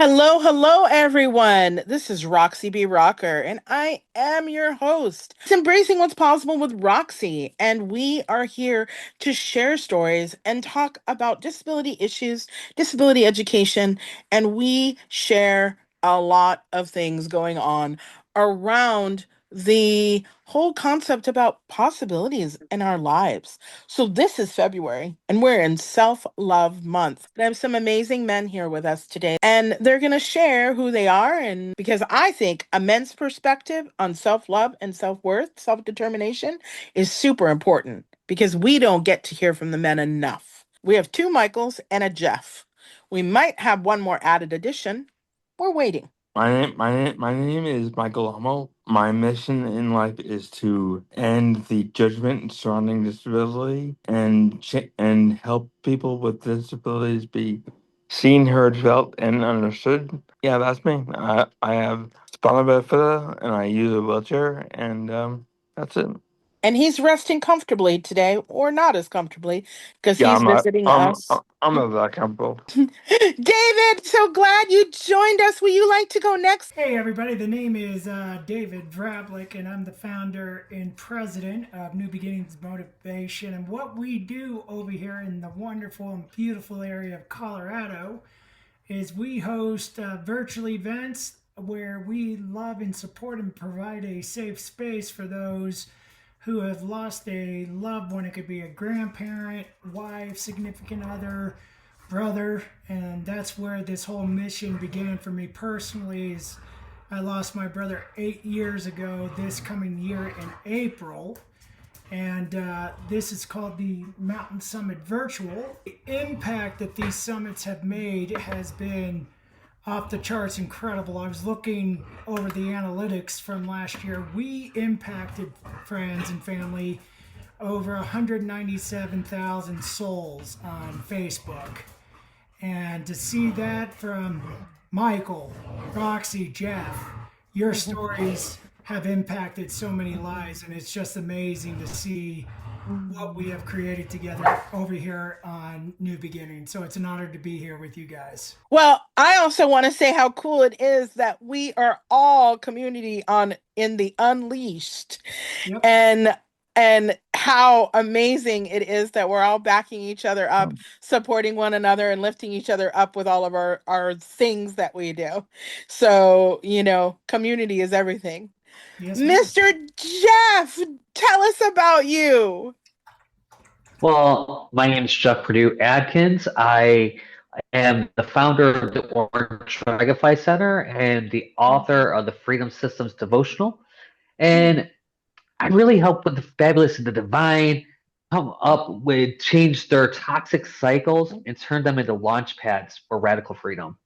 Hello, hello, everyone. This is Roxy B. Rocker, and I am your host. It's Embracing What's Possible with Roxy, and we are here to share stories and talk about disability issues, disability education, and we share a lot of things going on around the whole concept about possibilities in our lives. So this is February, and we're in Self-Love Month. I have some amazing men here with us today, and they're going to share who they are. And because I think a men's perspective on self-love and self-worth, self-determination is super important because we don't get to hear from the men enough. We have two Michaels and a Jeff. We might have one more added addition. We're waiting. My name is Michael Hummel. My mission in life is to end the judgment surrounding disability and help people with disabilities be seen, heard, felt, and understood. Yeah, that's me. I have spinal bifida and I use a wheelchair, and that's it. And he's resting comfortably today, or not as comfortably, because Yeah, he's I'm not. visiting I'm us. I'm not that comfortable. David, so glad you joined us. Will you like to go next? Hey everybody, the name is David Vrablik, and I'm the founder and president of New Beginnings Motivation. And what we do over here in the wonderful and beautiful area of Colorado is we host virtual events where we love and support and provide a safe space for those who have lost a loved one. It could be a grandparent, wife, significant other, brother, and that's where this whole mission began for me personally. Is I lost my brother 8 years ago this coming year in April, and this is called the Mountain Summit Virtual. The impact that these summits have made has been off the charts incredible. I was looking over the analytics from last year. We impacted friends and family over 197,000 souls on Facebook. And to see that from Michael, Roxy, Jeff, your stories have impacted so many lives, and it's just amazing to see what we have created together over here on New Beginning. So it's an honor to be here with you guys. Well, I also want to say how cool it is that we are all community on in the Unleashed, Yep. and how amazing it is that we're all backing each other up, supporting one another, and lifting each other up with all of our things that we do. So, community is everything. Yes, ma'am. Mr. Jeff, tell us about you. Well, my name is Jeff Purdue Adkins. I am the founder of the Orange Dragonfly Center and the author of the Freedom Systems devotional. And I really help with the fabulous and the divine come up with change their toxic cycles and turn them into launch pads for radical freedom.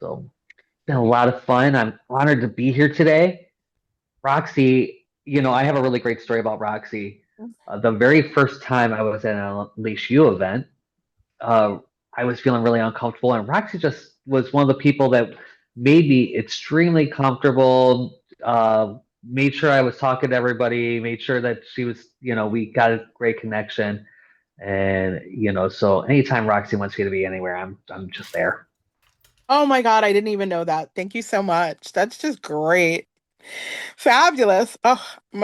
So it's been a lot of fun. I'm honored to be here today. Roxy, I have a really great story about Roxy. The very first time I was at an Unleash You event, uh, I was feeling really uncomfortable, and Roxy just was one of the people that made me extremely comfortable. Made sure I was talking to everybody, made sure that she was, we got a great connection, and so anytime Roxy wants me to be anywhere, I'm just there. Oh my God, I didn't even know that. Thank you so much. That's just great. Fabulous. Oh,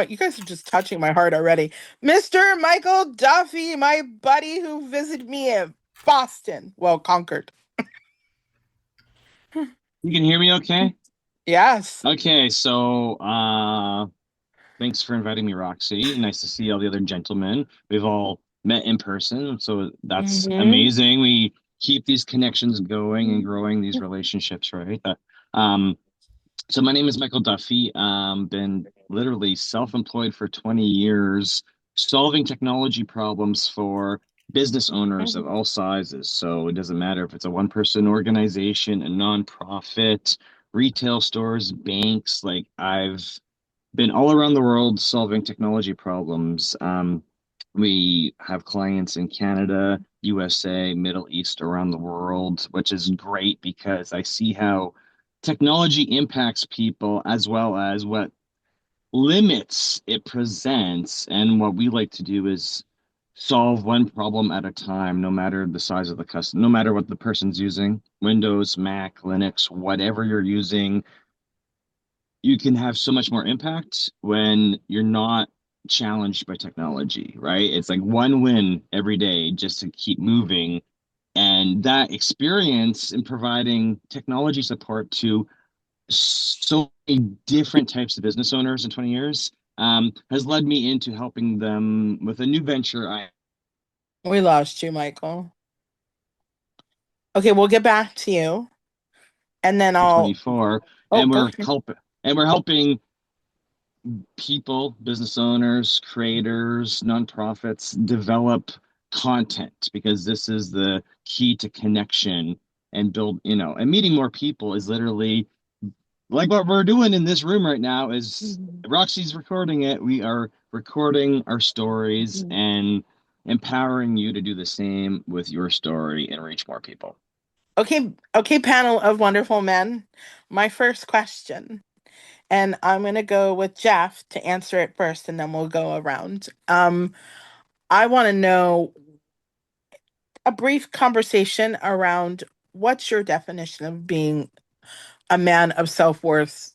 you guys are just touching my heart already. Mr. Michael Duffy, my buddy who visited me in Boston. Well, Concord. You can hear me okay? Yes. Okay, so thanks for inviting me, Roxy. Nice to see all the other gentlemen. We've all met in person, so that's Hmm. amazing. We keep these connections going and growing these relationships, right? Um, so my name is Michael Duffy. Been literally self-employed for 20 years, solving technology problems for business owners of all sizes. So it doesn't matter if it's a one-person organization, a nonprofit, retail stores, banks. Like I've been all around the world solving technology problems. We have clients in Canada, USA, Middle East, around the world, which is great because I see how technology impacts people as well as what limits it presents. And what we like to do is solve one problem at a time, no matter the size of the custom, no matter what the person's using, Windows, Mac, Linux, whatever you're using, you can have so much more impact when you're not challenged by technology, right? It's like one win every day just to keep moving. And that experience in providing technology support to so many different types of business owners in 20 years has led me into helping them with a new venture I We lost you, Michael. Okay, we'll get back to you, and then I'll. 24, Oh, and go we're ahead. helping people, business owners, creators, nonprofits develop content because this is the key to connection and build, and meeting more people is literally like what we're doing in this room right now is Roxy's recording it. We are recording our stories and empowering you to do the same with your story and reach more people. Okay, okay, panel of wonderful men. My first question, and I'm gonna go with Jeff to answer it first, and then we'll go around. I want to know a brief conversation around what's your definition of being a man of self-worth?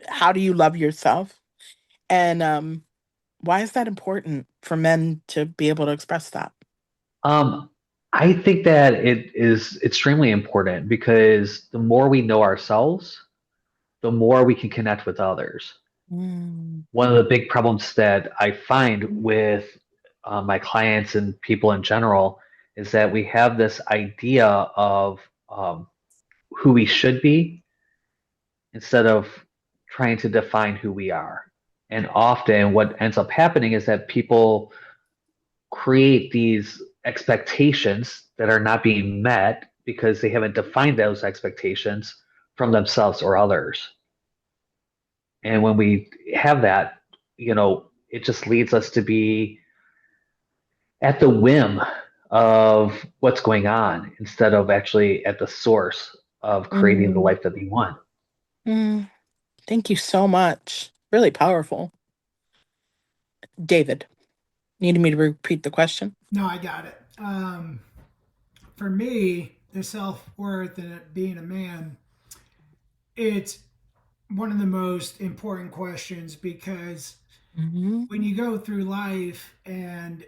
How do you love yourself? And why is that important for men to be able to express that? Um, I think that it is extremely important because the more we know ourselves, the more we can connect with others. Mm, One of the big problems that I find with my clients and people in general is that we have this idea of who we should be instead of trying to define who we are. And often, what ends up happening is that people create these expectations that are not being met because they haven't defined those expectations from themselves or others. And when we have that, it just leads us to be at the whim of what's going on instead of actually at the source of creating the mm, life that we want. mm. Thank you so much. Really powerful. David, needed me to repeat the question? No, I got it. For me, the self worth and being a man, it's one of the most important questions because Hmm. when you go through life and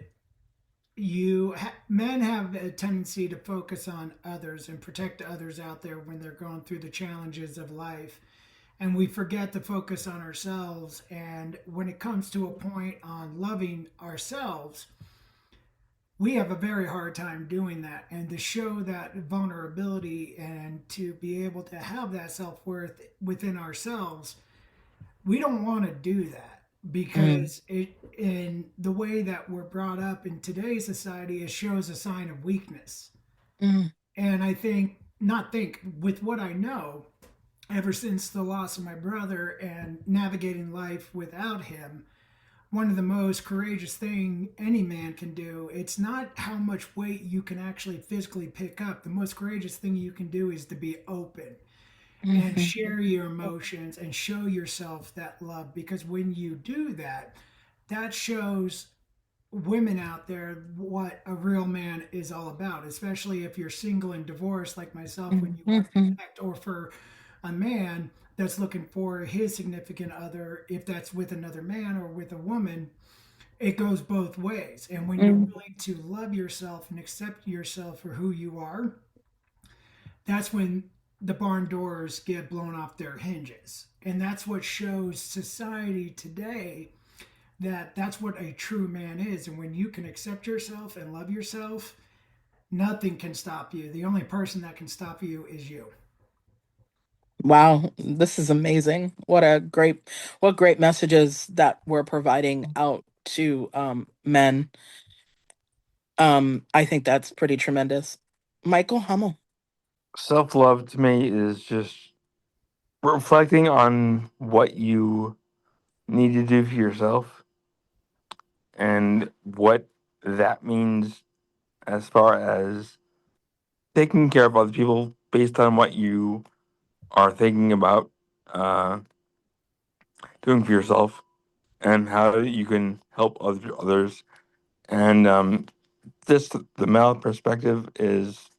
men have a tendency to focus on others and protect others out there when they're going through the challenges of life, and we forget to focus on ourselves. And when it comes to a point on loving ourselves, we have a very hard time doing that. And to show that vulnerability and to be able to have that self-worth within ourselves, we don't want to do that Mm, because it in the way that we're brought up in today's society, it shows a sign of weakness. mm, And I think, not think, with what I know, ever since the loss of my brother and navigating life without him, one of the most courageous thing any man can do, it's not how much weight you can actually physically pick up. The most courageous thing you can do is to be open and mhm, share your emotions and show yourself that love, because when you do that, that shows women out there what a real man is all about, especially if you're single and divorced like myself. When mm, you want to mhm, connect, or for a man that's looking for his significant other, if that's with another man or with a woman, it goes both ways. And when you're mm. willing to love yourself and accept yourself for who you are, that's when the barn doors get blown off their hinges. And that's what shows society today that that's what a true man is. And when you can accept yourself and love yourself, nothing can stop you. The only person that can stop you is you. Wow, this is amazing. What great messages that we're providing out to men. I think that's pretty tremendous. Michael Hummel. Self love to me is just reflecting on what you need to do for yourself and what that means as far as taking care of other people based on what you are thinking about uh, doing for yourself and how you can help others. And just the male perspective is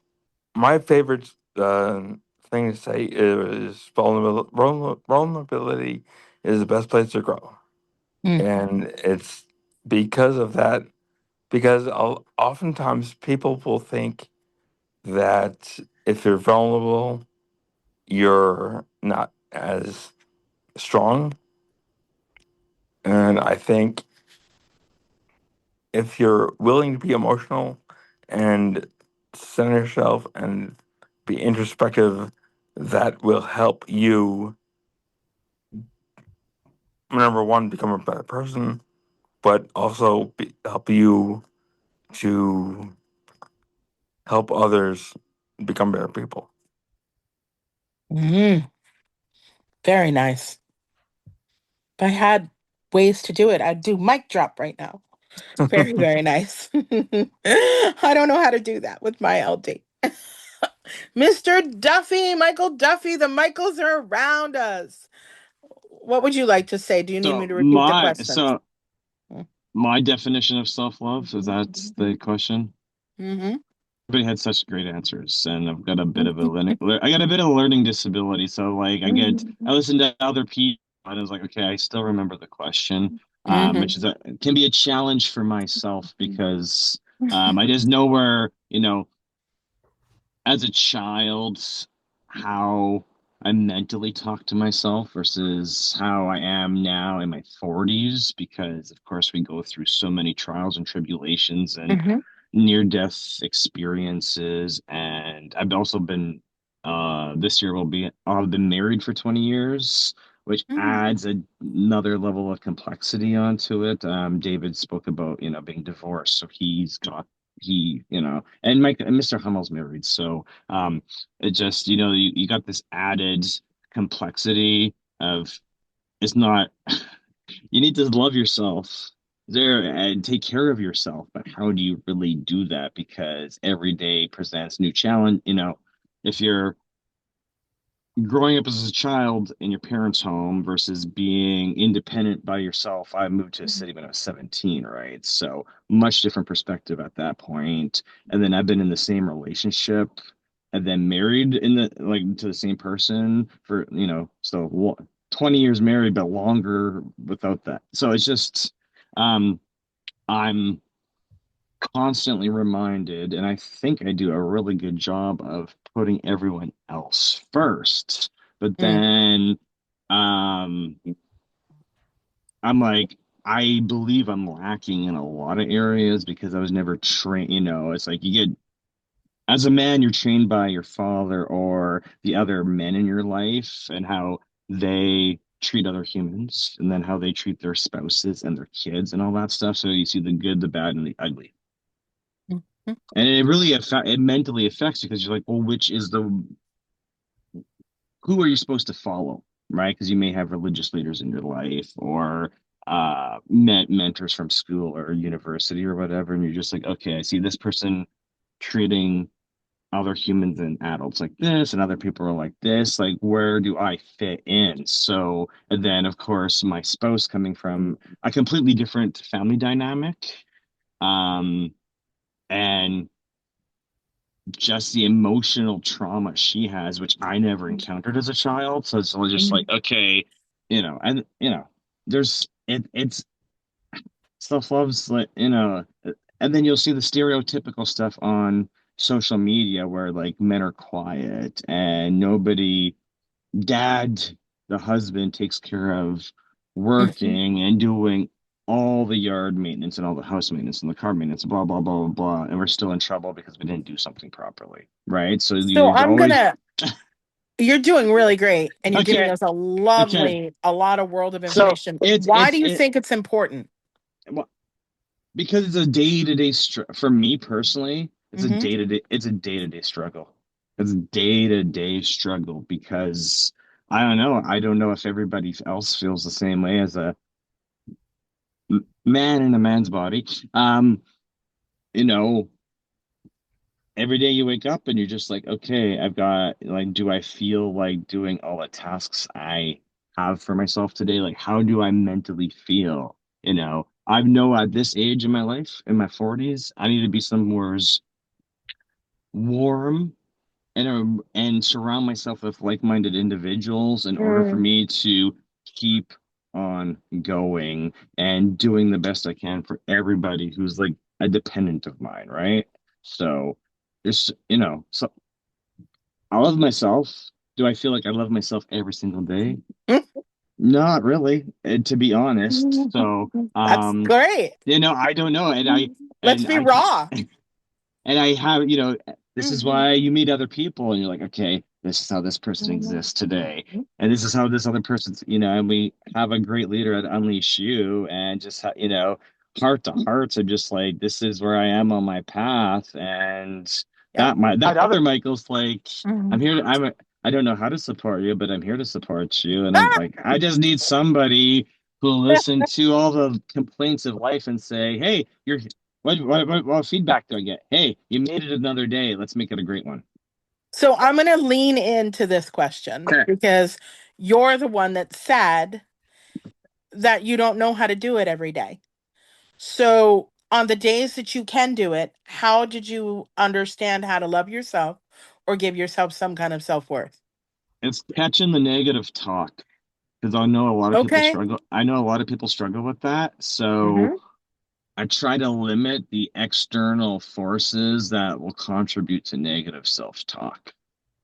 my favorite thing to say is vulnerability is the best place to grow. Mm. And it's because of that, because oftentimes people will think that if you're vulnerable, you're not as strong. And I think if you're willing to be emotional and center yourself and be introspective, that will help you, number one, become a better person, but also help you to help others become better people. Mm. Very nice. If I had ways to do it, I'd do mic drop right now. Very, very nice. I don't know how to do that with my LD. Mr. Duffy, Michael Duffy, the Michaels are around us. What would you like to say? Do you need me So to repeat the my questions? so my definition of self-love, is that the question? Mm-hmm. Everybody had such great answers, and I've got a bit of a I got a bit of a learning disability, so like I listen to other people, and I was like, okay, I still remember the question, Mm-hmm. which is can be a challenge for myself because I just know where, as a child, how I mentally talk to myself versus how I am now in my 40s, because of course we go through so many trials and tribulations and Mm-hmm. near death experiences. And I've also been this year I've been married for 20 years, which adds another level of complexity onto it. David spoke about, being divorced, so and Mike and Mr. Hummel's married, so it just, you got this added complexity of, it's not, you need to love yourself there and take care of yourself, but how do you really do that? Because every day presents new challenge. If you're growing up as a child in your parents' home versus being independent by yourself. I moved to a city when I was 17, right? So much different perspective at that point. And then I've been in the same relationship and then married to the same person for, 20 years married, but longer without that. So it's just, um, I'm constantly reminded, and I think I do a really good job of putting everyone else first. But Mm-hmm. then um, I'm like, I believe I'm lacking in a lot of areas because I was never trained. It's like you get, as a man, you're trained by your father or the other men in your life and how they treat other humans and then how they treat their spouses and their kids and all that stuff. So you see the good, the bad, and the ugly. And it really it mentally affects you because you're like, well, who are you supposed to follow, right? Because you may have religious leaders in your life or mentors from school or university or whatever, and you're just like, okay, I see this person treating other humans and adults like this, and other people are like this. Like, where do I fit in? So, and then of course, my spouse coming from a completely different family dynamic, um, and just the emotional trauma she has, which I never encountered as a child. So it's all just like, okay, and it's self love's like, and then you'll see the stereotypical stuff on social media where like men are quiet and dad, the husband, takes care of Mm-hmm. working and doing all the yard maintenance and all the house maintenance and the car maintenance, blah, blah, blah, blah, blah. And we're still in trouble because we didn't do something properly. Right. So So there's always, you're doing really great and you're giving okay, us okay. a lot of world of So information. it's, Why it's, do you it, think it's important? well, because it's a day-to-day, for me personally, Mm-hmm. it's a day-to-day struggle. It's a day-to-day struggle because I don't know if everybody else feels the same way as a man in a man's body. You know, every day you wake up and you're just like, okay, do I feel like doing all the tasks I have for myself today? Like, how do I mentally feel? I know at this age in my life, in my 40s, I need to be somewhere warm and surround myself with like-minded individuals in order for Mm. me to keep on going and doing the best I can for everybody who's like a dependent of mine, right? So there's, so I love myself. Do I feel like I love myself every single day? Not really, to be honest. So, That's great. I don't know, Let's and be I can raw. and I have, this is Mhm. why you meet other people and you're like, okay, this is how this person exists today. And this is how this other person's, and we have a great leader at Unleash You and just, heart to hearts. I'm just like, this is where I am on my path. And Yep. that other Michael's like, I'm Mhm. here to, I don't know how to support you, but I'm here to support you. And I'm like, I just need somebody who'll listen to all the complaints of life and say, hey, what feedback do I get? Hey, you made it another day. Let's make it a great one. So I'm going to lean into this question Okay. because you're the one that's sad that you don't know how to do it every day. So on the days that you can do it, how did you understand how to love yourself or give yourself some kind of self-worth? It's catching the negative talk because I know a lot of people Okay. struggle. I know a lot of people struggle with that. So Hmm. I try to limit the external forces that will contribute to negative self-talk.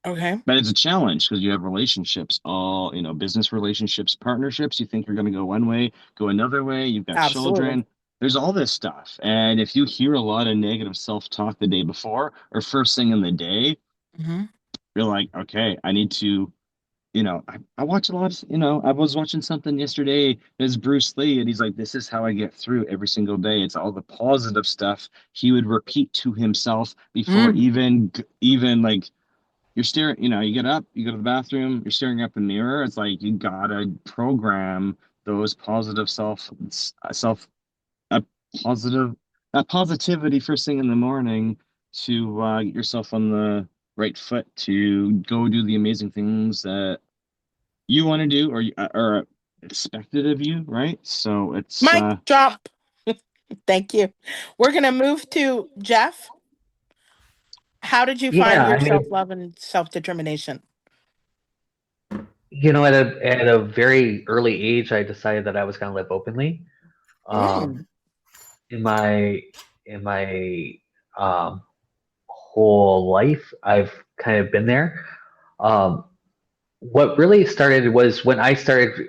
Okay. But it's a challenge because you have relationships, all, business relationships, partnerships. You think you're going to go one way, go another way. You've got Absolutely. children. There's all this stuff. And if you hear a lot of negative self-talk the day before or first thing in the day, Hmm. you're like, okay, I need to, I watch a lot of, I was watching something yesterday. There's Bruce Lee, and he's like, this is how I get through every single day. It's all the positive stuff he would repeat to himself before Mm. even like you're staring, you get up, you go to the bathroom, you're staring up in the mirror. It's like you gotta program those positive self, a positive, that positivity first thing in the morning to get yourself on the right foot to go do the amazing things that you want to do or expected of you, right? So it's Mic drop. Thank you. We're going to move to Jeff. How did you find Yeah, your I mean, self-love and self-determination? at a very early age, I decided that I was going to live openly. Um, Mm. in my in my um, whole life, I've kind of been there. Um, what really started was when I started,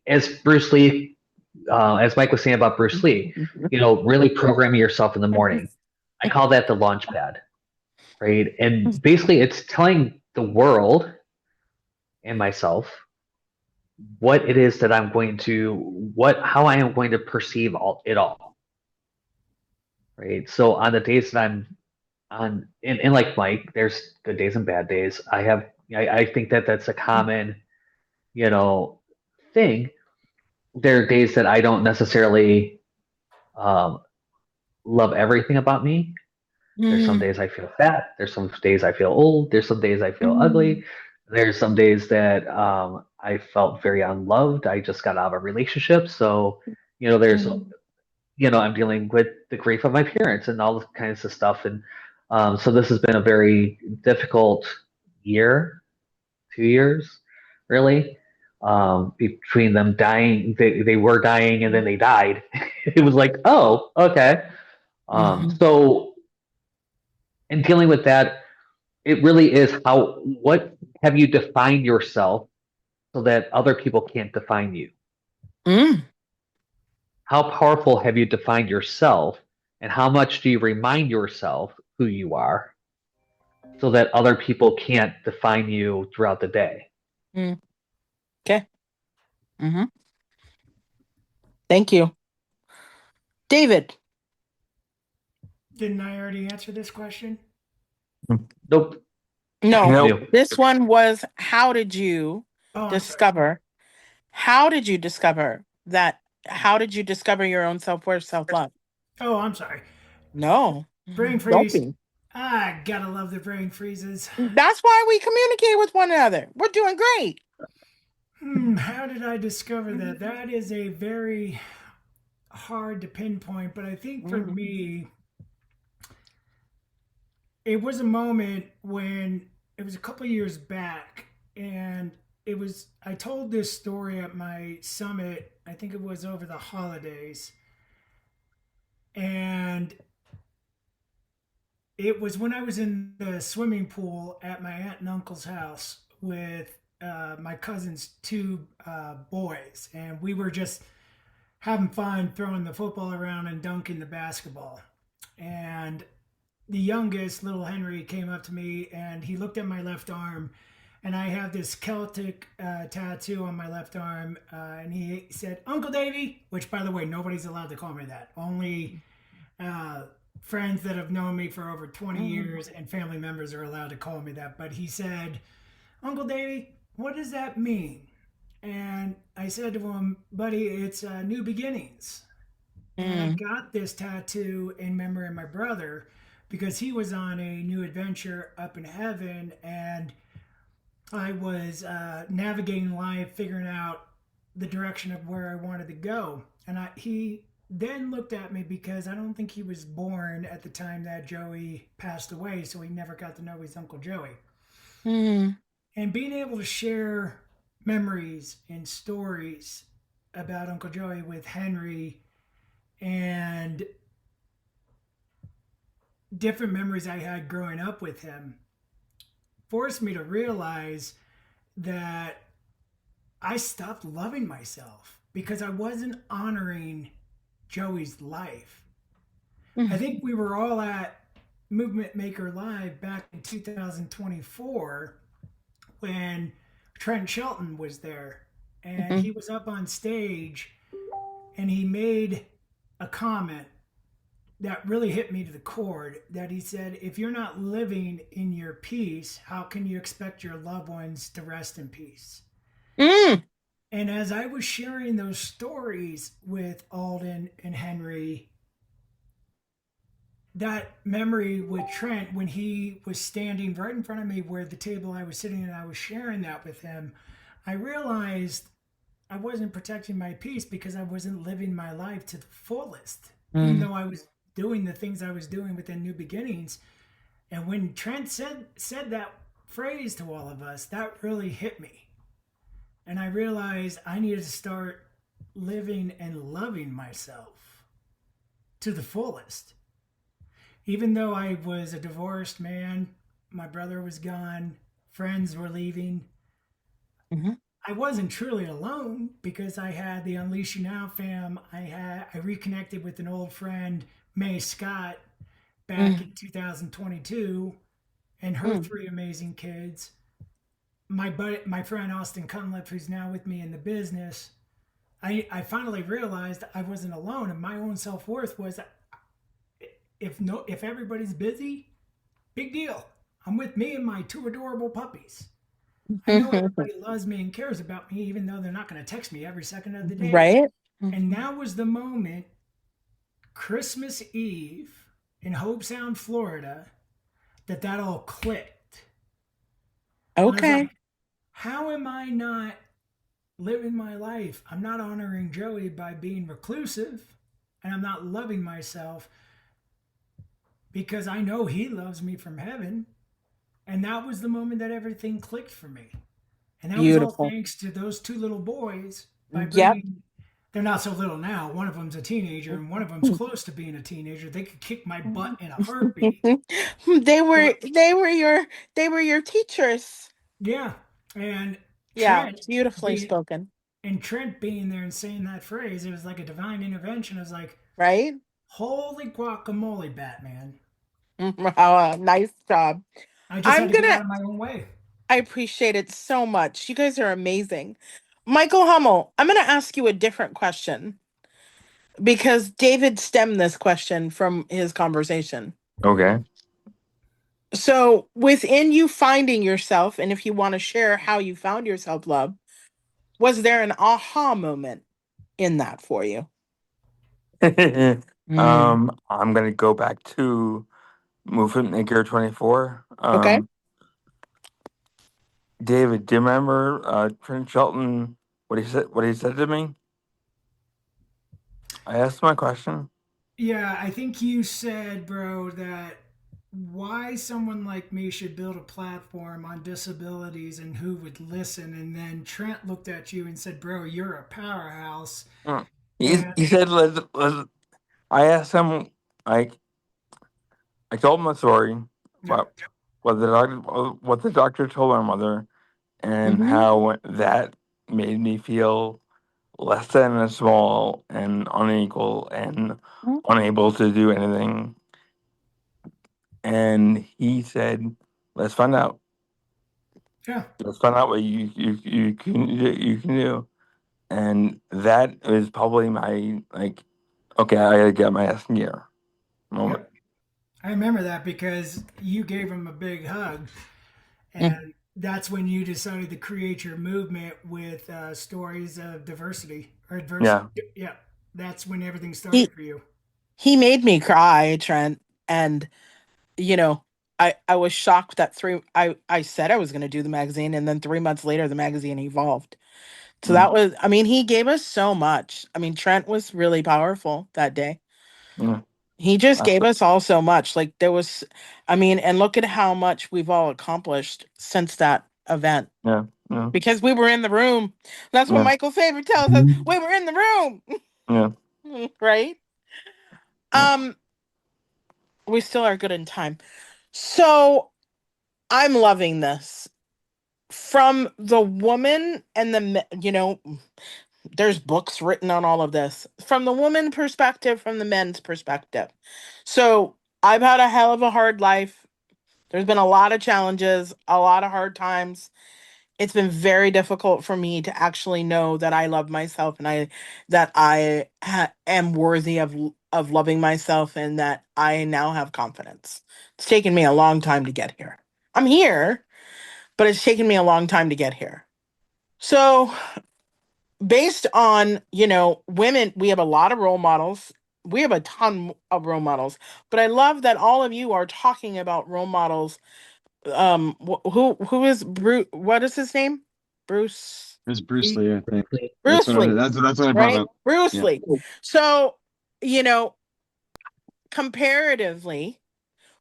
as Bruce Lee, as Mike was saying about Bruce Lee, really programming yourself in the morning. I call that the launch pad, right? And basically, it's telling the world and myself what it is that I'm going to, how I am going to perceive it all, right? So on the days that I'm on, and like Mike, there's good days and bad days. I think that that's a common, you know, thing. There are days that I don't necessarily um, love everything about me. There's some Mm. days I feel fat. There's some days I feel old. There's some days I feel Mm. ugly. There's some days that I felt very unloved. I just got out of a relationship. So, there's, Mm. I'm dealing with the grief of my parents and all kinds of stuff. And so this has been a very difficult year, 2 years, really. Between them dying, they were dying and then they died. It was like, oh, okay. Mhm. So in dealing with that, it really is what have you defined yourself so that other people can't define you? Mm. How powerful have you defined yourself, and how much do you remind yourself who you are so that other people can't define you throughout the day? Mm. Okay. Hmm. Thank you. David. Didn't I already answer this question? Nope. No, Nope. New. this one was Oh, I'm sorry. discover, how did you discover that? How did you discover your own self-worth, self-love? Oh, I'm sorry. No. Brain Don't freeze. be. I gotta love the brain freezes. That's why we communicate with one another. We're doing great. How did I discover that? That is a very hard to pinpoint, but I think for Mm. me, it was a moment when it was a couple of years back, and I told this story at my summit. I think it was over the holidays, and it was when I was in the swimming pool at my aunt and uncle's house with my cousin's two boys, and we were just having fun throwing the football around and dunking the basketball. And the youngest, little Henry, came up to me and he looked at my left arm, and I have this Celtic tattoo on my left arm, and he said, "Uncle Davy," which, by the way, nobody's allowed to call me that. Only uh, friends that have known me for over 20 Mm. years and family members are allowed to call me that. But he said, "Uncle Davy, what does that mean?" And I said to him, "Buddy, it's new beginnings." And I Mm. got this tattoo in memory of my brother because he was on a new adventure up in heaven, and I was navigating life, figuring out the direction of where I wanted to go. And he then looked at me because I don't think he was born at the time that Joey passed away, so he never got to know his Uncle Joey. Mm. And being able to share memories and stories about Uncle Joey with Henry and different memories I had growing up with him forced me to realize that I stopped loving myself because I wasn't honoring Joey's life. I Mm. think we were all at Movement Maker Live back in 2024 when Trent Shelton was there, and Mhm. he was up on stage and he made a comment that really hit me to the core, that he said, "If you're not living in your peace, how can you expect your loved ones to rest in peace?" Mm. And as I was sharing those stories with Alden and Henry, that memory with Trent, when he was standing right in front of me where the table I was sitting and I was sharing that with him, I realized I wasn't protecting my peace because I wasn't living my life to the fullest, even Mm. though I was doing the things I was doing within New Beginnings. And when Trent said that phrase to all of us, that really hit me. And I realized I needed to start living and loving myself to the fullest. Even though I was a divorced man, my brother was gone, friends were leaving, Mhm. I wasn't truly alone because I had the Unleash You Now fam. I reconnected with an old friend, May Scott, back Mm. in 2022, and her Mm. three amazing kids. My friend Austin Cunliffe, who's now with me in the business. I finally realized I wasn't alone, and my own self worth was, if everybody's busy, big deal. I'm with me and my two adorable puppies. I know everybody loves me and cares about me, even though they're not going to text me every second of the day. Right? And that was the moment, Christmas Eve in Hobe Sound, Florida, that all clicked. And I was Okay. like, how am I not living my life? I'm not honoring Joey by being reclusive, and I'm not loving myself because I know he loves me from heaven. And that was the moment that everything clicked for me. And that was all Beautiful. thanks to those two little boys by Yep. bringing, they're not so little now. One of them's a teenager and one of them's close to being a teenager. They could kick my butt in a heartbeat. they were But they were your they were your teachers. yeah, and Yeah, Trent beautifully being spoken. Trent being there and saying that phrase, it was like a divine intervention. I was like, Right? holy guacamole, Batman. Wow, nice job. I just had I'm to get gonna out of my own way. I appreciate it so much. You guys are amazing. Michael Hummel, I'm gonna ask you a different question because David stemmed this question from his conversation. Okay. So, within you finding yourself, and if you want to share how you found yourself, love, was there an aha moment in that for you? Mm. I'm gonna go back to Movement Maker 24. Okay. David, do you remember Trent Shelton? What he said? What he said to me? I asked my question. Yeah, I think you said, bro, that why someone like me should build a platform on disabilities and who would listen. And then Trent looked at you and said, bro, you're a powerhouse. Mm. And He said, I asked him, like, I told him a story yep, about what the doctor told my mother, and Hmm. how that made me feel less than and small and unequal and unable to do anything. And he said, "Let's find out. yeah, Let's find out what you can do." And that is probably my, like, okay, I gotta get my ass in gear moment. yep. I remember that because you gave him a big hug. And that's when you decided to create your movement with stories of diversity or adversity. Yeah, Yeah, that's when everything started He for you. he made me cry, Trent, and you know, I was shocked that I said I was going to do the magazine, and then 3 months later the magazine evolved. So mm, that was, I mean, he gave us so much. I mean, Trent was really powerful that day. yeah, He just that's gave it. us all so much. Like there was, I mean, and look at how much we've all accomplished since that event Yeah, yeah, because we were in the room. That's what yeah, Michael Faber tells us. We were in the yeah, room, right? yeah, Um, we still are good in time. So I'm loving this from the woman and there's books written on all of this from the woman perspective, from the men's perspective. So I've had a hell of a hard life. There's been a lot of challenges, a lot of hard times. It's been very difficult for me to actually know that I love myself and am worthy of loving myself, and that I now have confidence. It's taken me a long time to get here. I'm here, but it's taken me a long time to get here. So, based on, women, we have a lot of role models. We have a ton of role models, but I love that all of you are talking about role models. Who is Bruce? What is his name? Bruce. It's Bruce Lee, I think. Bruce Lee, That's what I brought right? up. Bruce Yeah. Lee. So, you know, comparatively,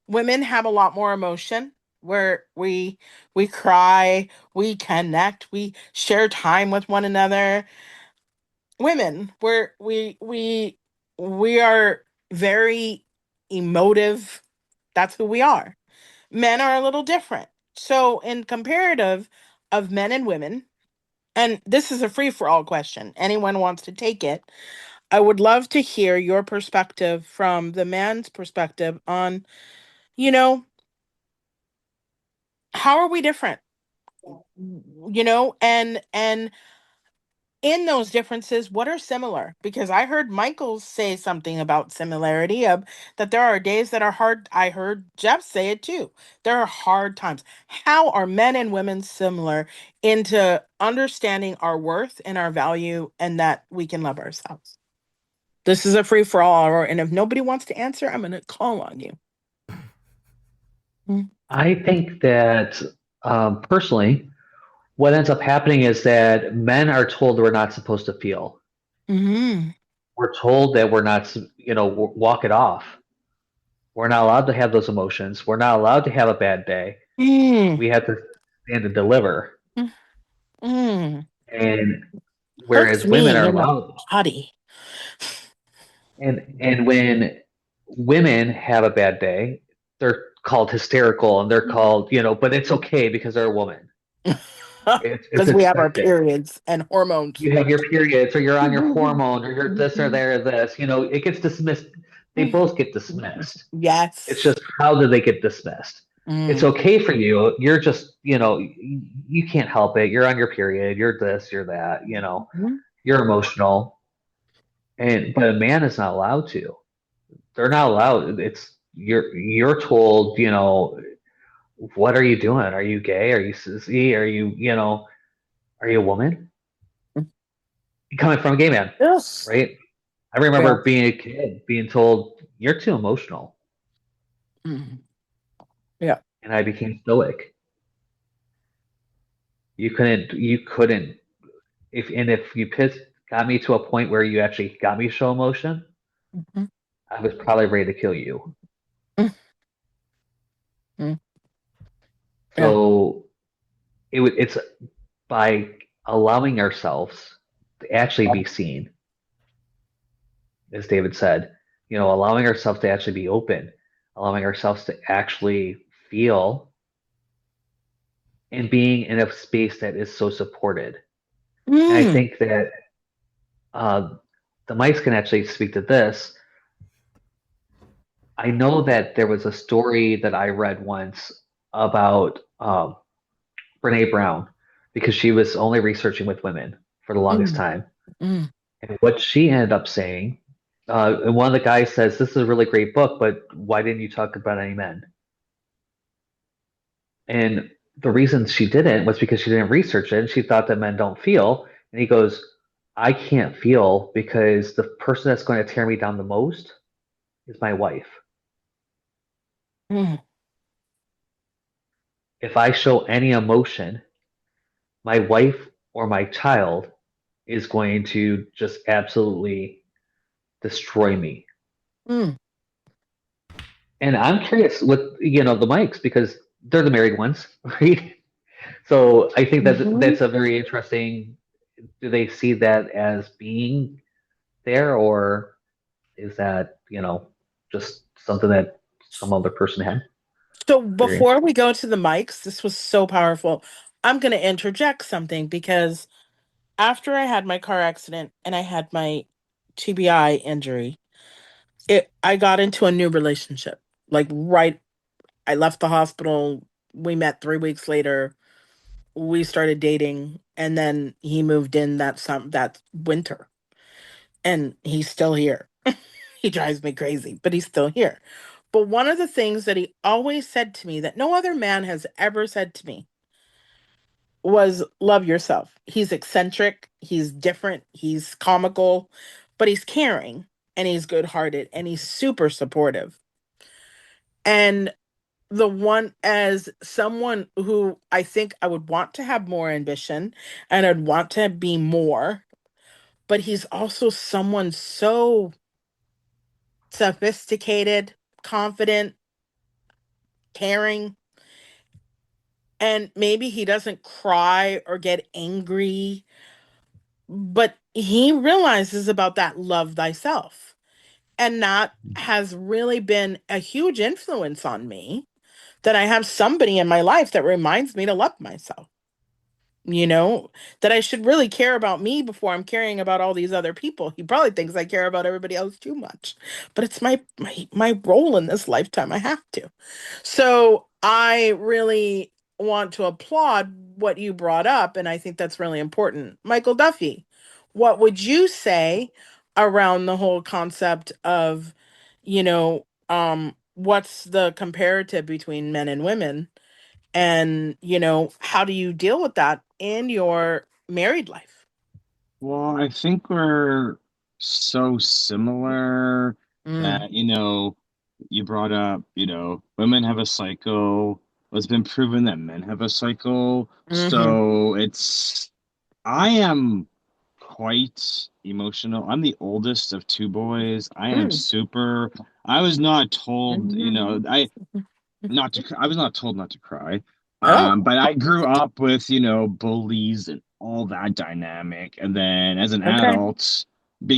women have a lot more emotion, where we cry, we connect, we share time with one another. Women, we are very emotive. That's who we are. Men are a little different. So, in comparative of men and women, and this is a free for all question, anyone wants to take it. I would love to hear your perspective from the man's perspective on, you know, how are we different? And in those differences, what are similar? Because I heard Michael say something about similarity of that there are days that are hard. I heard Jeff say it too. There are hard times. How are men and women similar into understanding our worth and our value, and that we can love ourselves? This is a free for all, and if nobody wants to answer, I'm going to call on you. I think that personally, what ends up happening is that men are told we're not supposed to feel. Mm-hmm. We're told that we're not, walk it off. We're not allowed to have those emotions. We're not allowed to have a bad day. Mm. We have to stand and deliver. Mm. And Hurts whereas women me are in the allowed, body. and when women have a bad day, they're called hysterical and they're called, but it's okay because they're a woman. It's Because we have our expected. periods and hormones. You have your periods or you're on your hormone or you're this or there or this, it gets dismissed. They both get dismissed. It's Yes. just how do they get dismissed? It's Mm. okay for you. You're just, you can't help it. You're on your period. You're this, you're that, you're emotional. But a man is not allowed to. They're not allowed. You're told, what are you doing? Are you gay? Are you sissy? Are you, are you a woman? Coming from a gay man, Yes. right? I Yeah. remember being a kid being told, you're too emotional. Mm. Yeah. And I became stoic. You couldn't, if you pissed, got me to a point where you actually got me to show emotion, Mhm. I was probably ready to kill you. Mhm. Yeah. So it's by allowing ourselves to actually be seen, as David said, allowing ourselves to actually be open, allowing ourselves to actually feel, and being in a space that is so supported. And I Mm. think that uh, the mics can actually speak to this. I know that there was a story that I read once about Brene Brown, because she was only researching with women for the longest Mm. time. Mm. And what she ended up saying, and one of the guys says, "This is a really great book, but why didn't you talk about any men?" And the reason she didn't was because she didn't research it and she thought that men don't feel. And he goes, "I can't feel because the person that's going to tear me down the most is my wife. Mm. If I show any emotion, my wife or my child is going to just absolutely destroy me." Mm. And I'm curious with the mics, because they're the married ones, right? So I think that Mhm. that's a very interesting. Do they see that as being there, or is that just something that some other person had So experienced? before we go to the mics, this was so powerful. I'm going to interject something because after I had my car accident and I had my TBI injury, I got into a new relationship. Like right, I left the hospital. We met 3 weeks later. We started dating, and then he moved in that winter, and he's still here. He drives me crazy, but he's still here. But one of the things that he always said to me that no other man has ever said to me was love yourself. He's eccentric, he's different, he's comical, but he's caring and he's good-hearted and he's super supportive. And the one as someone who I think I would want to have more ambition and I'd want to be more, but he's also someone so sophisticated, confident, caring, and maybe he doesn't cry or get angry, but he realizes about that love thyself. And that has really been a huge influence on me that I have somebody in my life that reminds me to love myself. you know, that I should really care about me before I'm caring about all these other people. He probably thinks I care about everybody else too much, but it's my role in this lifetime. I have to. So I really want to applaud what you brought up, and I think that's really important. Michael Duffy, what would you say around the whole concept of, what's the comparative between men and women? And, how do you deal with that in your married life? Well, I think we're so similar Mm. that, you brought up, women have a cycle. It's been proven that men have a cycle. Mm-hmm. So I am quite emotional. I'm the oldest of two boys. Mm. I was not told, Mhm. I was not told not to cry. Oh, But I grew up with, bullies and all that dynamic. And then as an okay. adult, I've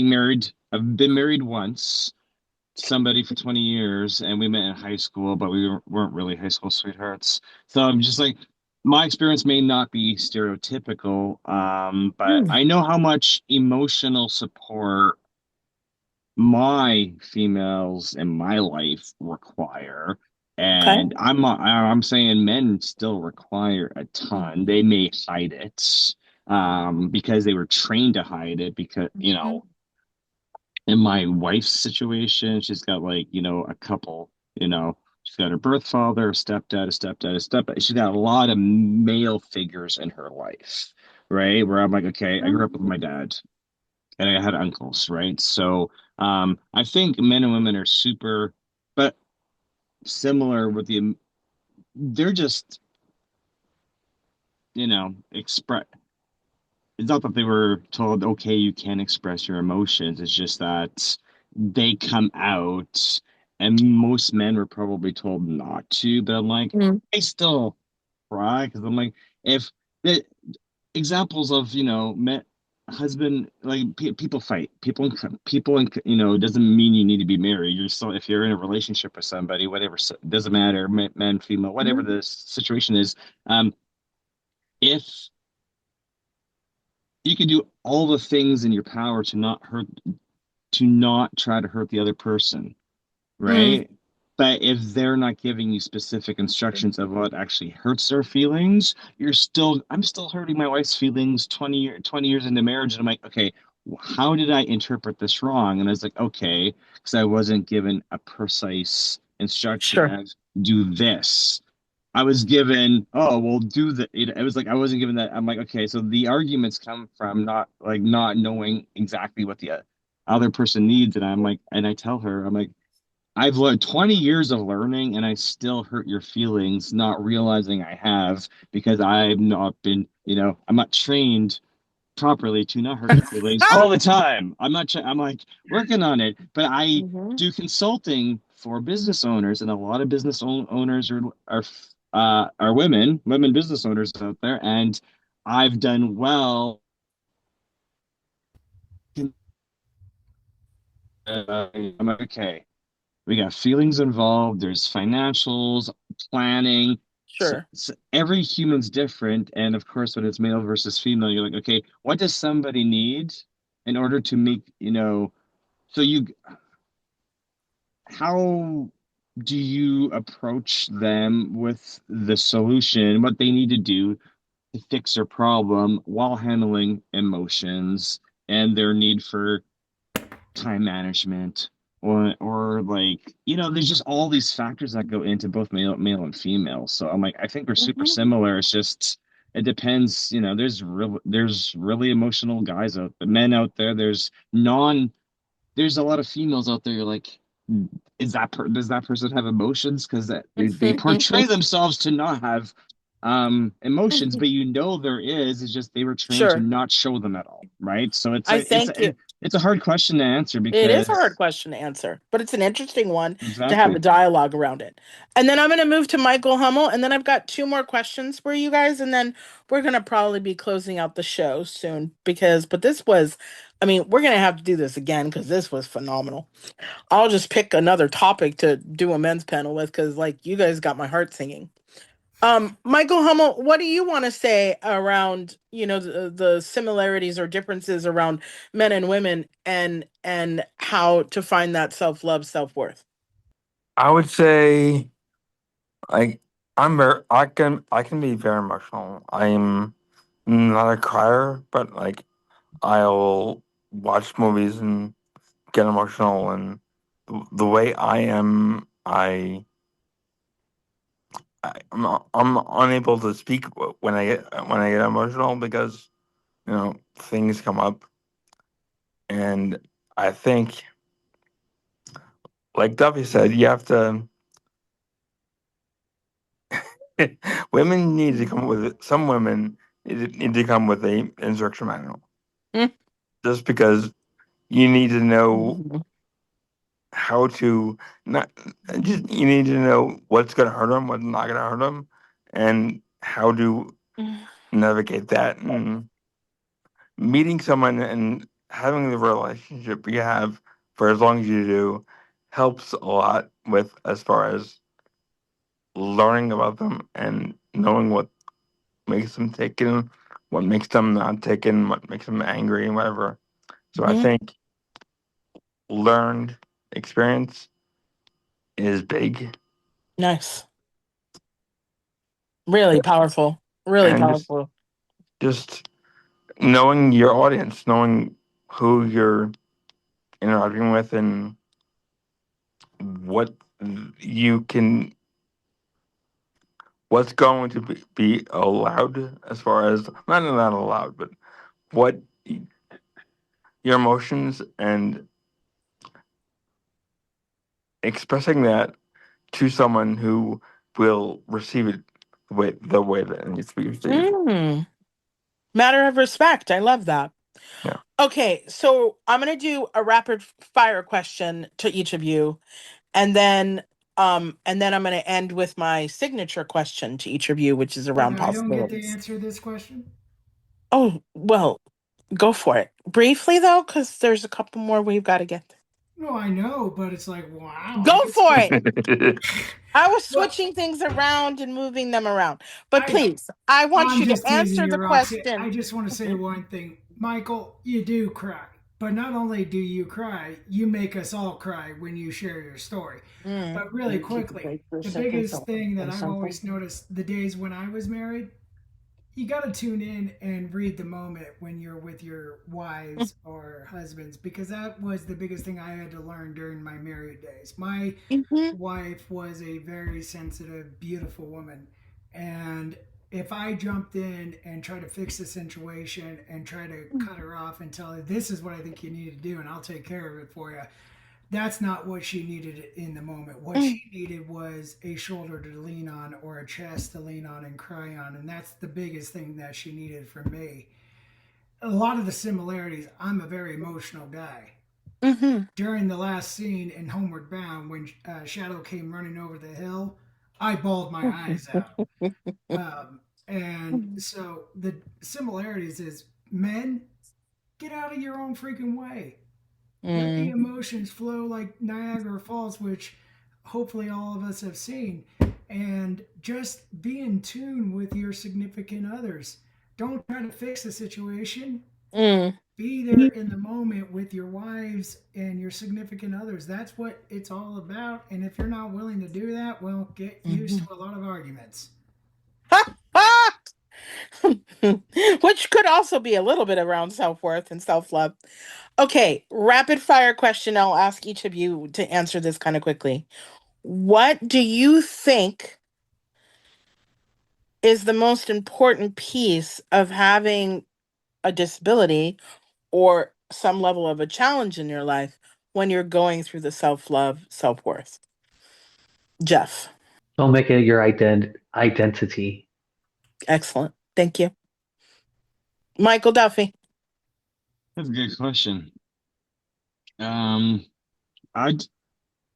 been married once to somebody for 20 years, and we met in high school, but weren't really high school sweethearts. So I'm just like, my experience may not be stereotypical, but Mm. I know how much emotional support my females in my life require. Okay. And I'm saying men still require a ton. They may hide it because they were trained to hide it because, Mhm. in my wife's situation, she's got like, a couple, she's got her birth father, a stepdad, a stepdad, a stepdad. She's got a lot of male figures in her life, right? Where I'm like, okay, I grew up with my dad and I had uncles, right? So I think men and women are super, but similar with they're just, express. it's not that they were told, okay, you can't express your emotions. It's just that they come out, and most men were probably told not to. But I'm like, Mm. I still cry because I'm like, if the examples of, men, husband, like people fight, people, and doesn't mean you need to be married. You're still, if you're in a relationship with somebody, whatever, doesn't matter, man, female, whatever Mhm. the situation is. If you can do all the things in your power to not try to hurt the other person, Mm. right? But if they're not giving you specific instructions of what actually hurts their feelings, I'm still hurting my wife's feelings 20 years into marriage. And I'm like, okay, how did I interpret this wrong? And I was like, okay, because I wasn't given a precise instruction Sure. of do this. I was given, oh, well, do the, it was like, I wasn't given that. I'm like, okay, so the arguments come from not knowing exactly what the other person needs. And I'm like, and I tell her, I'm like, I've learned 20 years of learning and I still hurt your feelings, not realizing I have because I've not been, I'm not trained properly to not hurt your feelings all the time. I'm not, I'm like working on it, but I Mhm. do consulting for business owners, and a lot of business owners are women business owners out there, and I've done well. I'm like, okay, we got feelings involved, there's financials, planning. Sure. So every human's different. And of course, when it's male versus female, you're like, okay, what does somebody need in order to make, so how do you approach them with the solution, what they need to do to fix their problem while handling emotions and their need for time management, or like, there's just all these factors that go into both male and female. So I'm like, I think we're super Mhm. similar. It's just it depends. There's really emotional guys men out there. There's a lot of females out there. You're like, does that person have emotions? Because they portray themselves to not have emotions, but there is. It's just they were trained to Sure. not show them at all, right? So I thank you. it's a hard question to answer It is a hard because question to answer, but it's an interesting one to have a exactly. dialogue around it. And then I'm going to move to Michael Hummel, and then I've got two more questions for you guys, and then we're going to probably be closing out the show soon but this was, I mean, we're going to have to do this again because this was phenomenal. I'll just pick another topic to do a men's panel with because, like, you guys got my heart singing. Michael Hummel, what do you want to say around, the similarities or differences around men and women and how to find that self-love, self-worth? I would say like I can be very emotional. I'm not a crier, but like I'll watch movies and get emotional, and the way I am, I'm unable to speak when I get emotional because things come up, and I think, like Duffy said, you have to. Women need to come with some women need to come with a instruction manual, just because you need to know Mhm. how to not just you need to know what's going to hurt them, what's not going to hurt them, and how to navigate that. And meeting someone and having the relationship you have for as long as you do helps a lot with as far as learning about them and knowing what makes them taken, what makes them not taken, what makes them angry, and whatever. So I Mhm. think learned experience is big, Nice. Really powerful. Really and just powerful. just knowing your audience, knowing who you're interacting with, and what you can, what's going to be allowed as far as not allowed, but what your emotions and expressing that to someone who will receive it the way that it needs to be received. Mm. Matter of respect. I love that. Yeah. Okay, so I'm gonna do a rapid fire question to each of you, and then I'm gonna end with my signature question to each of you, which is But around I don't get to possibilities. answer this question. Oh, well, go for it. Briefly though, because there's a couple more we've got to get. No, I know, but it's like, wow, I Go could for spend. it. I was Well, switching things around and moving them around. But I please, I want I'm you to just teasing answer you, the Roxy. question. I just want to say Mhm. one thing, Michael. You do cry, but not only do you cry, you make us all cry when you share your story. Mm. But really You keep a quickly, break for a the second biggest so thing that or I've something. always noticed the days when I was married, you got to tune in and read the moment when you're with your wives or husbands, because that was the biggest thing I had to learn during my married days. My Mm-hmm. wife was a very sensitive, beautiful woman, and if I jumped in and tried to fix the situation and try to cut her off and tell her this is what I think you need to do and I'll take care of it for you, that's not what she needed in the moment. What she needed was a shoulder to lean on or a chest to lean on and cry on. And that's the biggest thing that she needed from me. A lot of the similarities, I'm a very emotional guy. Mm-hmm. During the last scene in Homeward Bound, when Shadow came running over the hill, I bawled my eyes out. And so the similarities is men, get out of your own freaking way. Let the Mm-hmm. emotions flow like Niagara Falls, which hopefully all of us have seen, and just be in tune with your significant others. Don't try to fix the situation. Mm-hmm. Be there in the moment with your wives and your significant others. That's what it's all about. And if you're not willing to do that, well, get used Mm-hmm. to a lot of arguments. Which could also be a little bit around self-worth and self-love. Okay, rapid fire question. I'll ask each of you to answer this kind of quickly. What do you think is the most important piece of having a disability or some level of a challenge in your life when you're going through the self-love, self-worth? Jeff. Don't make it your identity. Excellent. Thank you. Michael Duffy. That's a good question. Um, I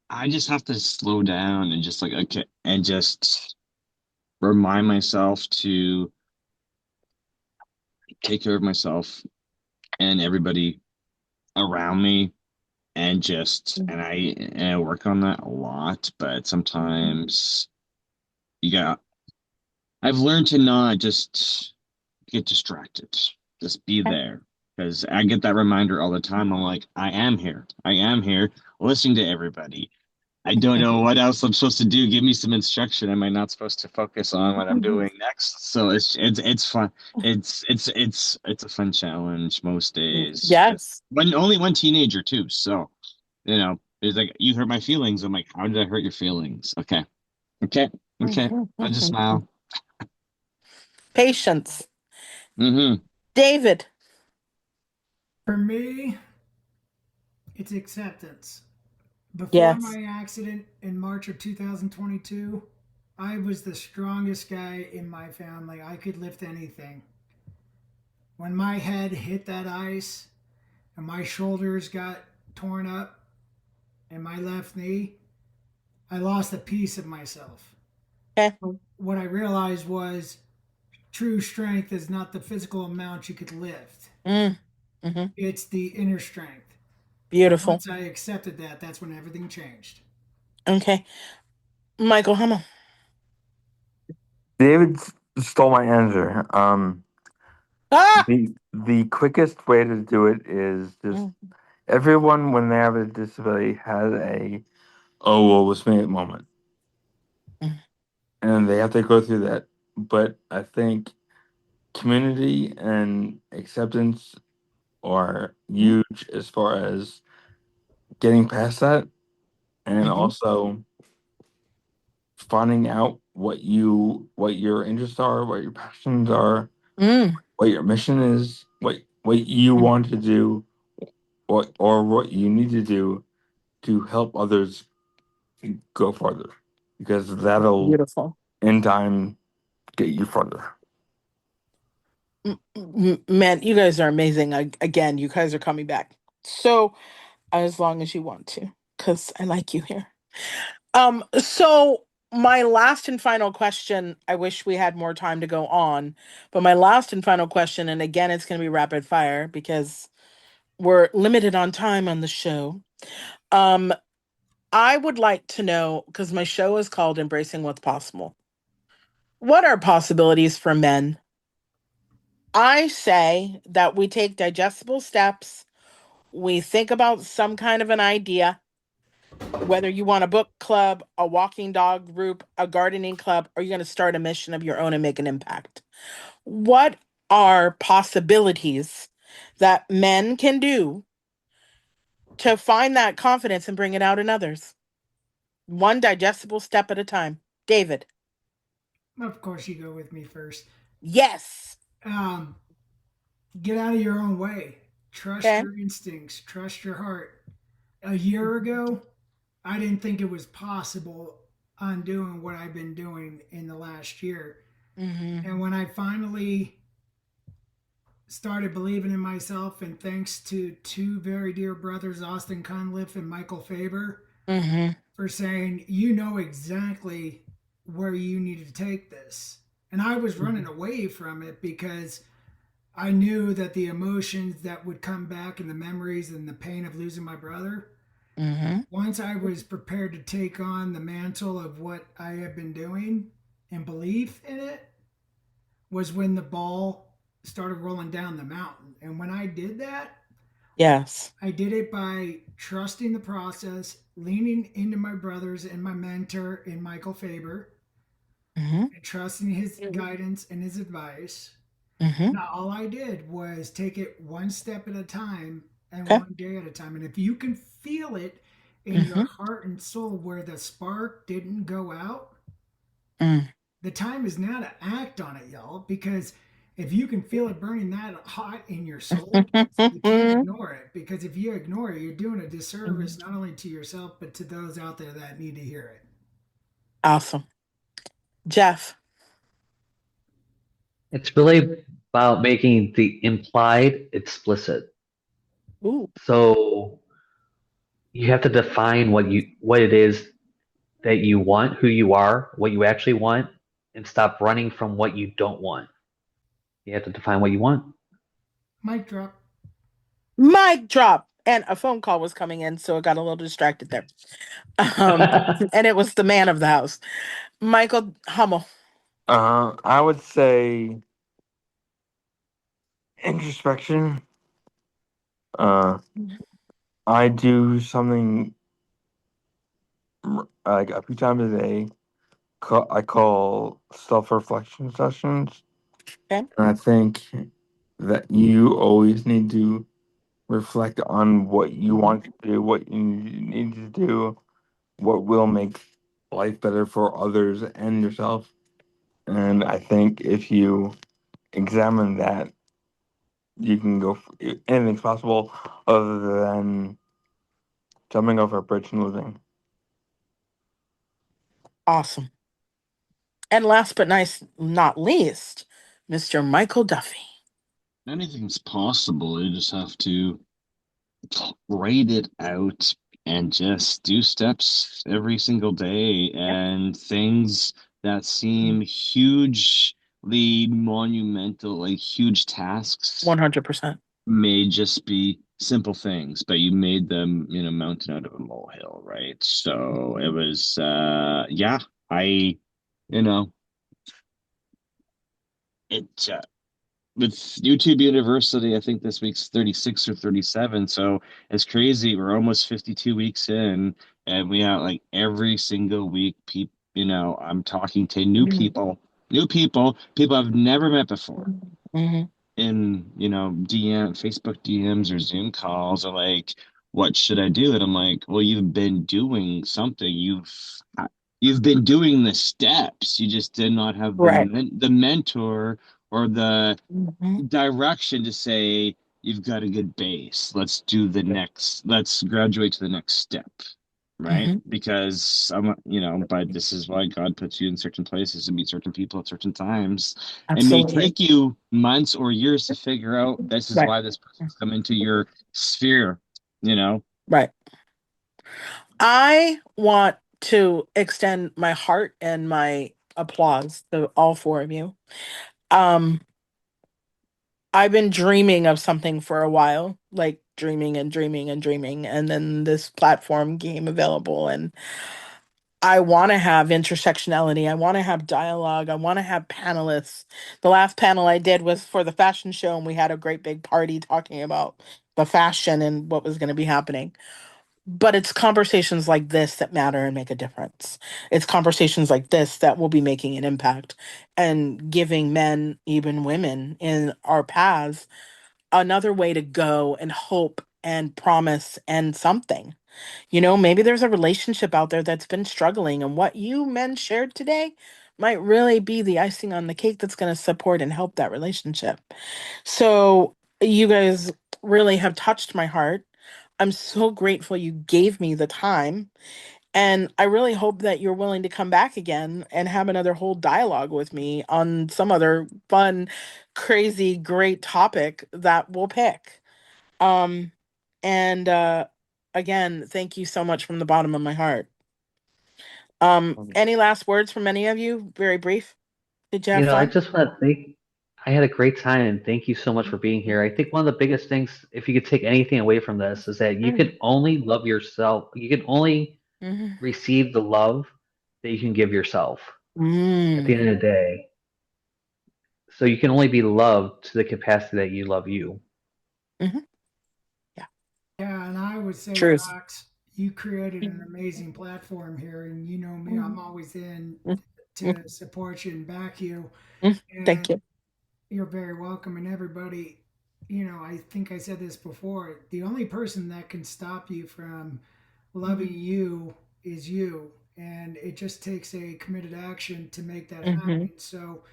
I just have to slow down and just like okay and just remind myself to take care of myself and everybody around me and just and I work on that a lot, but sometimes you got I've learned to not just get distracted. Just be there. Because I get that reminder all the time. I'm like, I am here. I am here listening to everybody. I don't know what else I'm supposed to do. Give me some instruction. Am I not supposed to focus on what I'm doing next? So it's fun. It's a fun challenge most days. Just Yes. one only one teenager too. So it's like you hurt my feelings. I'm like, how did I hurt your feelings? Okay, okay, okay. I just smile. Patience. Mm-hmm. David. For me, it's acceptance. Before Yes. my accident in March of 2022, I was the strongest guy in my family. I could lift anything. When my head hit that ice and my shoulders got torn up and my left knee, I lost a piece of myself. Okay. What I realized was true strength is not the physical amount you could lift, Mm. Hmm. it's the inner strength. And Beautiful. once I accepted that, that's when everything changed. Okay. Michael Hummel. David stole my answer. Ah! The quickest way to do it is just Mm, everyone when they have a disability has a oh woe is me moment, mm, and they have to go through that. But I think community and acceptance are mm, huge as far as getting past that, and mhm, also finding out what your interests are, what your passions are, mm, what your mission is, what you mm. want to do, or what you need to do to help others go farther, because that'll Beautiful. in time get you further. Man, you guys are amazing. Again, you guys are coming back. So, as long as you want to, because I like you here. So my last and final question, I wish we had more time to go on, but my last and final question, and again, it's going to be rapid fire because we're limited on time on the show. Um, I would like to know, because my show is called Embracing What's Possible. What are possibilities for men? I say that we take digestible steps. We think about some kind of an idea, whether you want a book club, a walking dog group, a gardening club, or you're going to start a mission of your own and make an impact. What are possibilities that men can do to find that confidence and bring it out in others? One digestible step at a time. David. Of course, you go with me first. Yes. Um, get out of your own way. Trust Okay. your instincts. Trust your heart. A year ago, I didn't think it was possible on doing what I've been doing in the last year. Mm-hmm. And when I finally started believing in myself, and thanks to two very dear brothers, Austin Cunliffe and Michael Faber, Mm-hmm. for saying, you know exactly where you need to take this. And I was running away from it because I knew that the emotions that would come back and the memories and the pain of losing my brother, Mm-hmm. once I was prepared to take on the mantle of what I had been doing and belief in it, was when the ball started rolling down the mountain. And when I did that, Yes. I did it by trusting the process, leaning into my brothers and my mentor in Michael Faber, Mm-hmm. and trusting his guidance and his advice. Mm-hmm. Now, all I did was take it one step at a time and Okay. one day at a time. And if you can feel it in your Mm-hmm. heart and soul where the spark didn't go out, Mm. the time is now to act on it, y'all. Because if you can feel it burning that hot in your soul, you can't ignore it. Because if you ignore it, you're doing a disservice not only to yourself, but to those out there that need to hear it. Awesome. Jeff. It's really about making the implied explicit. Ooh. So you have to define what it is that you want, who you are, what you actually want, and stop running from what you don't want. You have to define what you want. Mic drop. Mic drop. And a phone call was coming in, so I got a little distracted there. Um, and it was the man of the house, Michael Hummel. I would say introspection. Uh, I do something like a few times a day. I call self-reflection sessions, Okay. and I think that you always need to reflect on what you want to do, what you need to do, what will make life better for others and yourself. And I think if you examine that, you can go. Anything's possible other than jumping over a bridge and losing. Awesome. And last but not least, Mr. Michael Duffy. Anything's possible. You just have to write it out and just do steps every single day, Yep. and things that seem hugely monumental, like huge tasks, 100%. may just be simple things, but you made them, mountain out of a molehill, right? So it was, yeah, I, you know, it, with YouTube University, I think this week's 36 or 37. So it's crazy. We're almost 52 weeks in, and we have like every single week, I'm talking to people I've never met before Hmm. in, Facebook DMs or Zoom calls are like, what should I do? And I'm like, well, you've been doing something. You've been doing the steps. You just did not have Right. the mentor or the Hmm. direction to say you've got a good base. Let's do the next. Let's graduate to the next step. right? Hmm. Because but this is why God puts you in certain places to meet certain people at certain times. It may Absolutely. take you months or years to figure out this is Right. why this person's come into your sphere, you know. Right. I want to extend my heart and my applause to all four of you. Um, I've been dreaming of something for a while, like dreaming and dreaming and dreaming, and then this platform came available, and I want to have intersectionality. I want to have dialogue. I want to have panelists. The last panel I did was for the fashion show, and we had a great big party talking about the fashion and what was going to be happening. But it's conversations like this that matter and make a difference. It's conversations like this that will be making an impact and giving men, even women in our paths, another way to go and hope and promise and something. Maybe there's a relationship out there that's been struggling, and what you men shared today might really be the icing on the cake that's going to support and help that relationship. So, you guys really have touched my heart. I'm so grateful you gave me the time. And I really hope that you're willing to come back again and have another whole dialogue with me on some other fun, crazy, great topic that we'll pick. Um, and again, thank you so much from the bottom of my heart. Any last words from any of you? Very brief. Did you have I fun? just want to thank. I had a great time, and thank you so much for being here. I think one of the biggest things, if you could take anything away from this, is that you Mm, can only love yourself. You can only mhm. receive the love that you can give yourself at the Mm, end of the day. So you can only be loved to the capacity that you love you. mhm. Yeah, Yeah, and I would say, truth. Rox, you created an Mhm. amazing platform here, and you know me, I'm Mhm. always in Mhm. to support you and back you. Mhm. And Thank you. you're very welcome. And everybody, I think I said this before, the only person that can stop you from loving you is you. And it just takes a committed action to make that Hmm. happen. So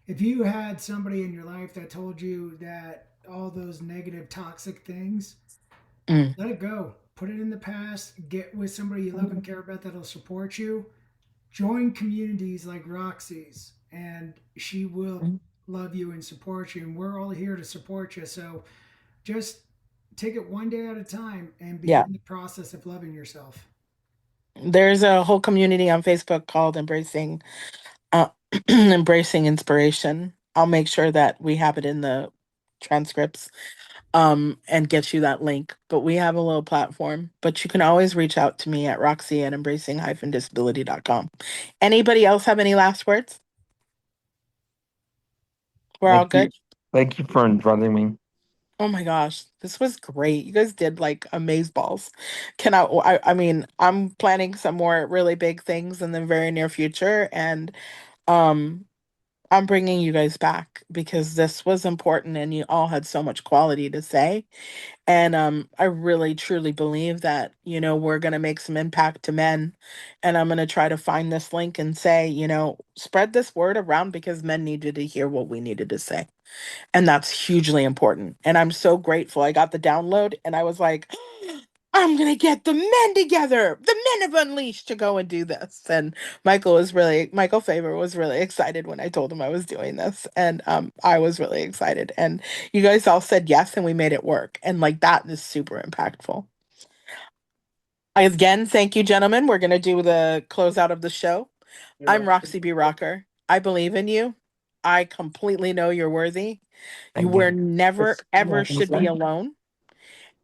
if you had somebody in your life that told you that all those negative, toxic things, Mm. let it go. Put it in the past. Get with somebody you love and care about that'll support you. Join communities like Roxy's, and she will Mhm. love you and support you. And we're all here to support you. So just take it one day at a time and Yeah. begin the process of loving yourself. There's a whole community on Facebook called uh, Embracing Inspiration. I'll make sure that we have it in the transcripts and get you that link. But we have a little platform. But you can always reach out to me at Roxy at embracing-disability.com. Anybody else have any last words? We're all Thank you. good. Thank you for inviting me. Oh my gosh, this was great. You guys did like amaze balls. I mean, I'm planning some more really big things in the very near future, and um I'm bringing you guys back because this was important and you all had so much quality to say. And I really truly believe that, we're going to make some impact to men. And I'm going to try to find this link and say, spread this word around because men needed to hear what we needed to say. And that's hugely important. And I'm so grateful. I got the download and I was like, I'm going to get the men together, the men of Unleashed to go and do this. And Michael Faber was really excited when I told him I was doing this. And I was really excited. And you guys all said yes and we made it work. And like that is super impactful. Again, thank you, gentlemen. We're going to do the closeout of the show. I'm Roxy B. Rocker. I believe in you. I completely know you're worthy. You Thank were you. never, ever should be alone.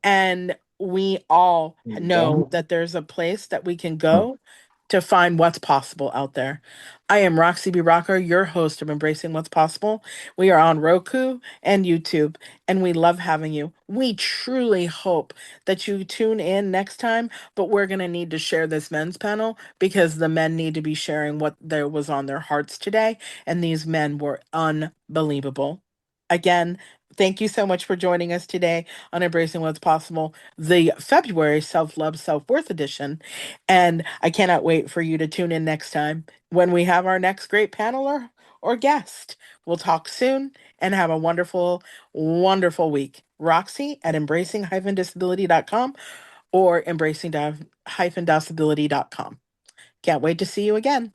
And we all know that there's a place that we can go to find what's possible out there. I am Roxy B. Rocker, your host of Embracing What's Possible. We are on Roku and YouTube, and we love having you. We truly hope that you tune in next time, but we're going to need to share this men's panel because the men need to be sharing what there was on their hearts today, and these men were unbelievable. Again, thank you so much for joining us today on Embracing What's Possible, the February Self Love, Self Worth edition. And I cannot wait for you to tune in next time when we have our next great panel or guest. We'll talk soon and have a wonderful, wonderful week. Roxy at embracing-disability.com or embracing-disability.com. Can't wait to see you again.